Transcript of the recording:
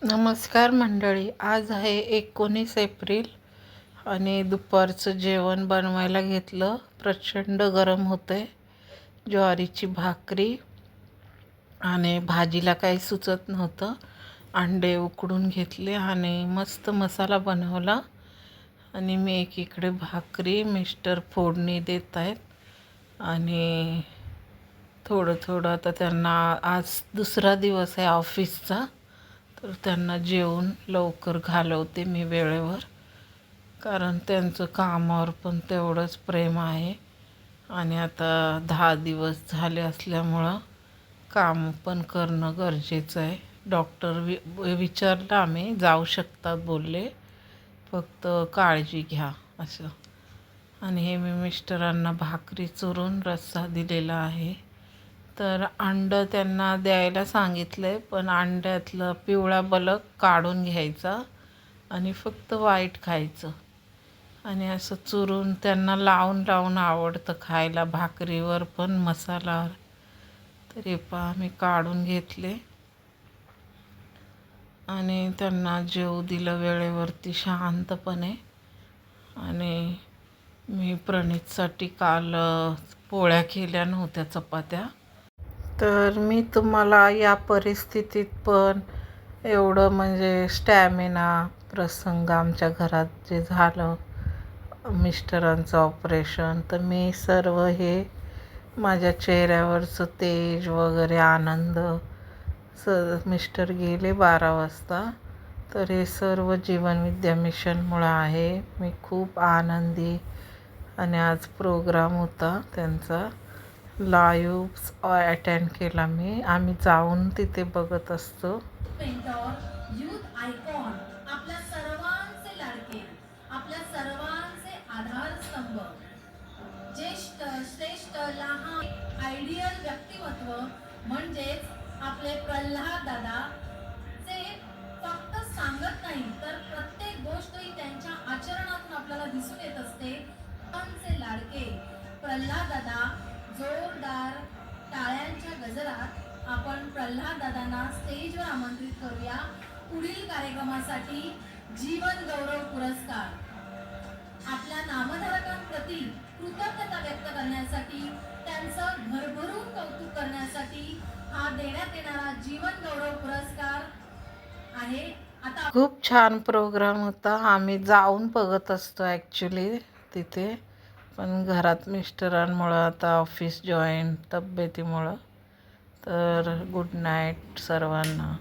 नमस्कार मंडळी. आज आहे 19 एप्रिल आणि दुपारचं जेवण बनवायला घेतलं. प्रचंड गरम होते. ज्वारीची भाकरी आणि भाजीला काही सुचत नव्हतं. अंडे उकडून घेतले आणि मस्त मसाला बनवला. आणि मी एकीकडे भाकरी, मिस्टर फोडणी देत आहेत आणि थोडं थोडं आता त्यांना आज दुसरा दिवस आहे ऑफिसचा, तर त्यांना जेवून लवकर घालवते मी वेळेवर, कारण त्यांचं कामावर पण तेवढंच प्रेम आहे. आणि आता 10 दिवस झाले असल्यामुळं काम पण करणं गरजेचं आहे. डॉक्टर विचारलं, आम्ही जाऊ शकतात बोलले, फक्त काळजी घ्या असं. आणि हे मी मिस्टरांना भाकरी चुरून रस्सा दिलेला आहे. तर अंडं त्यांना द्यायला सांगितलं आहे, पण अंड्यातलं पिवळा बलक काढून घ्यायचा आणि फक्त व्हाईट खायचं. आणि असं चुरून त्यांना लावून लावून आवडतं खायला, भाकरीवर पण मसालावर. तरी पहा मी काढून घेतले आणि त्यांना जेवू दिलं वेळेवरती शांतपणे. आणि मी प्रणितसाठी काल पोळ्या केल्या नव्हत्या, चपात्या. तर मी तुम्हाला या परिस्थितीत पण एवढं म्हणजे स्टॅमिना, प्रसंग आमच्या घरात जे झालं, मिस्टरांचं ऑपरेशन, तर मी सर्व हे माझ्या चेहऱ्यावरचं तेज वगैरे आनंद, मिस्टर गेले 12 वाजता, तर हे सर्व जीवनविद्या मिशनमुळं आहे. मी खूप आनंदी. आणि आज प्रोग्राम होता त्यांचा, लाईव्ह अटेंड केला मी. आम्ही जाऊन तिथे बघत असतो. यूथ आयकॉन, आपल्या सर्वांचे लाडके, आपल्या सर्वांचे आधारस्तंभ, ज्येष्ठ श्रेष्ठ लहान आयडियल व्यक्तिमत्व म्हणजेच आपले प्रल्हाद दादा, जे फक्त सांगत नाही तर प्रत्येक गोष्ट ही त्यांच्या आचरणातून आपल्याला दिसून येत असते. आमचे लाडके प्रल्हाद दादा, जोरदार टाळ्यांच्या गजरात आपण प्रल्हाद दादांना स्टेजवर आमंत्रित करूया पुढील कार्यक्रमासाठी. जीवन गौरव पुरस्कार आपल्या नामधारकांप्रती कृतज्ञता व्यक्त करण्यासाठी, त्यांचं भरभरून कौतुक करण्यासाठी हा देण्यात येणारा जीवन गौरव पुरस्कार आहे. आता खूप छान प्रोग्राम होता. आम्ही जाऊन बघत असतो ॲक्च्युली तिथे, पण घरात मिस्टरांमुळं आता ऑफिस जॉईन तब्येतीमुळं. तर गुड नाईट सर्वांना.